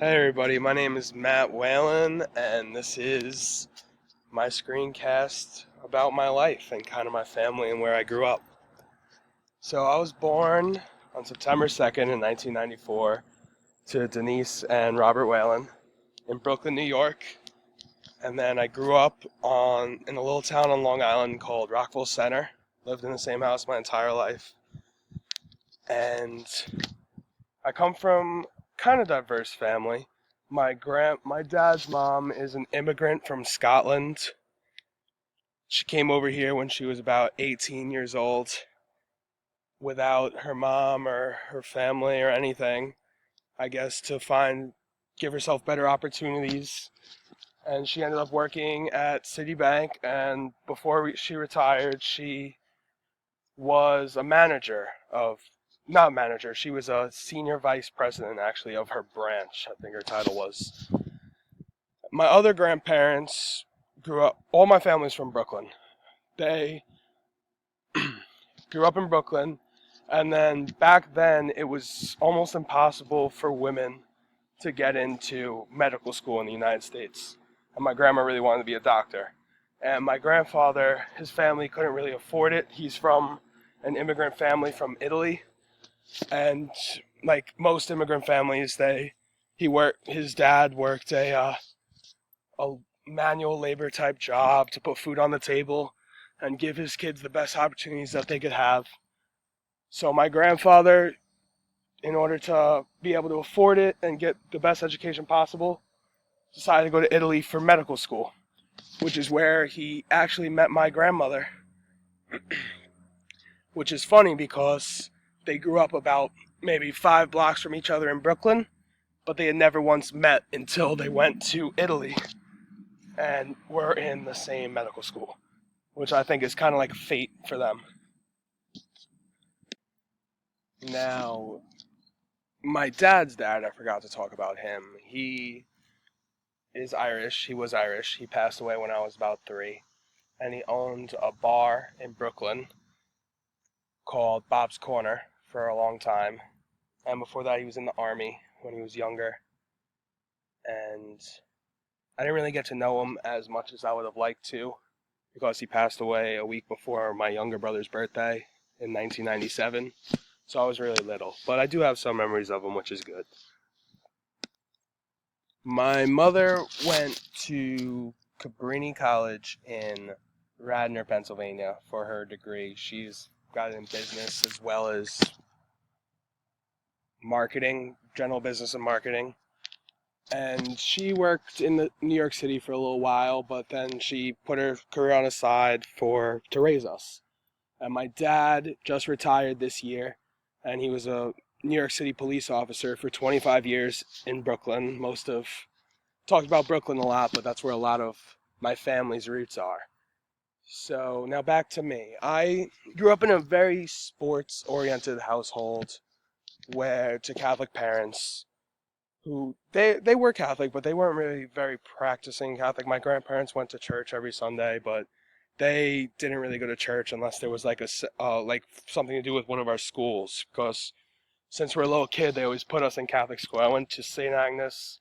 Hey everybody, my name is Matt Whalen, and this is my screencast about my life and kind of my family and where I grew up. So I was born on September 2nd in 1994 to Denise and Robert Whalen in Brooklyn, New York. And then I grew up in a little town on Long Island called Rockville Center. Lived in the same house my entire life. And I come from kind of diverse family. My dad's mom is an immigrant from Scotland. She came over here when she was about 18 years old without her mom or her family or anything, I guess give herself better opportunities. And she ended up working at Citibank, and she retired, she was a manager of, not manager, she was a senior vice president actually of her branch, I think her title was. My other grandparents all my family's from Brooklyn. They grew up in Brooklyn, and then back then it was almost impossible for women to get into medical school in the United States. And my grandma really wanted to be a doctor. And my grandfather, his family couldn't really afford it. He's from an immigrant family from Italy. And like most immigrant families, his dad worked a manual labor type job to put food on the table and give his kids the best opportunities that they could have. So my grandfather, in order to be able to afford it and get the best education possible, decided to go to Italy for medical school, which is where he actually met my grandmother, which is funny because they grew up about maybe 5 blocks from each other in Brooklyn, but they had never once met until they went to Italy and were in the same medical school, which I think is kind of like fate for them. Now, my dad's dad, I forgot to talk about him. He is Irish. He was Irish. He passed away when I was about 3. And he owned a bar in Brooklyn called Bob's Corner for a long time. And before that, he was in the Army when he was younger. And I didn't really get to know him as much as I would have liked to, because he passed away a week before my younger brother's birthday in 1997. So I was really little. But I do have some memories of him, which is good. My mother went to Cabrini College in Radnor, Pennsylvania for her degree. She's got it in business as well as marketing, general business and marketing. And she worked in New York City for a little while, but then she put her career on the side to raise us. And my dad just retired this year, and he was a New York City police officer for 25 years in Brooklyn. Talked about Brooklyn a lot, but that's where a lot of my family's roots are. So now back to me. I grew up in a very sports-oriented household to Catholic parents who, they were Catholic, but they weren't really very practicing Catholic. My grandparents went to church every Sunday, but they didn't really go to church unless there was like something to do with one of our schools, because since we're a little kid, they always put us in Catholic school. I went to St. Agnes,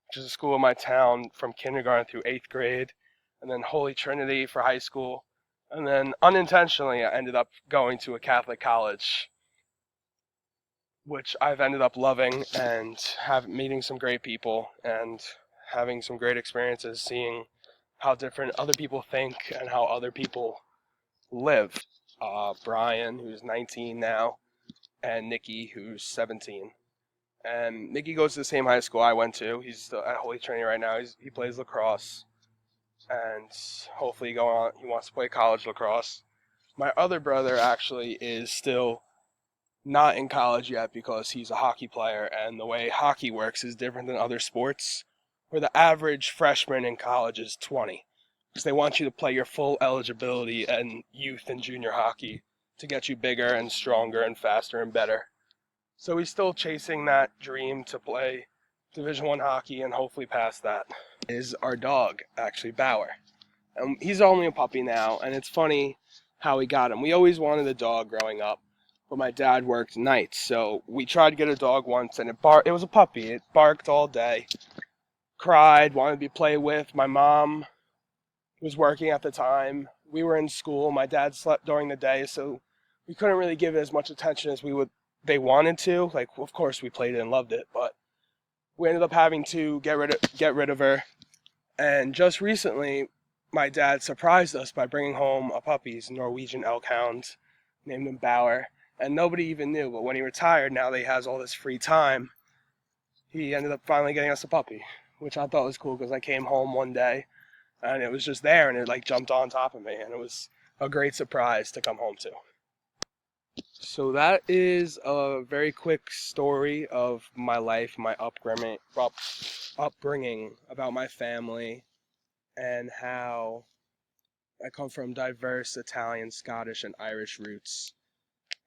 which is a school in my town, from kindergarten through 8th grade, and then Holy Trinity for high school. And then unintentionally, I ended up going to a Catholic college, which I've ended up loving and meeting some great people and having some great experiences, seeing how different other people think and how other people live. Brian, who's 19 now, and Nikki, who's 17. And Nikki goes to the same high school I went to. He's still at Holy Trinity right now. He plays lacrosse, and hopefully he wants to play college lacrosse. My other brother actually is still not in college yet because he's a hockey player, and the way hockey works is different than other sports, where the average freshman in college is 20, because they want you to play your full eligibility in youth and junior hockey to get you bigger and stronger and faster and better. So he's still chasing that dream to play Division I hockey and hopefully pass that. Is our dog, actually, Bauer. And he's only a puppy now, and it's funny how we got him. We always wanted a dog growing up, but my dad worked nights. So we tried to get a dog once, and it was a puppy. It barked all day, cried, wanted to be played with. My mom was working at the time. We were in school. My dad slept during the day, so we couldn't really give it as much attention as they wanted to. Like, of course, we played it and loved it, but we ended up having to get rid of her. And just recently, my dad surprised us by bringing home a puppy. He's a Norwegian elk hound, named him Bauer, and nobody even knew. But when he retired, now that he has all this free time, he ended up finally getting us a puppy, which I thought was cool because I came home one day and it was just there, and it like jumped on top of me, and it was a great surprise to come home to. So that is a very quick story of my life, my upbringing, about my family, and how I come from diverse Italian, Scottish, and Irish roots,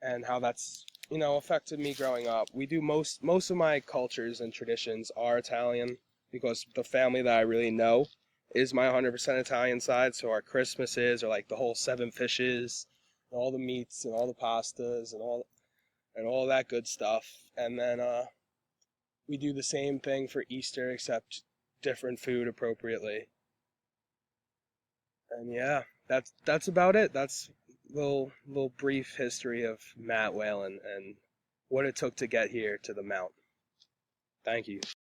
and how that's affected me growing up. We do most of my cultures and traditions are Italian because the family that I really know is my 100% Italian side. So our Christmases are like the whole seven fishes, and all the meats and all the pastas and all that good stuff. And then we do the same thing for Easter except different food appropriately. And yeah, that's about it. That's little brief history of Matt Whalen and what it took to get here to the Mount. Thank you.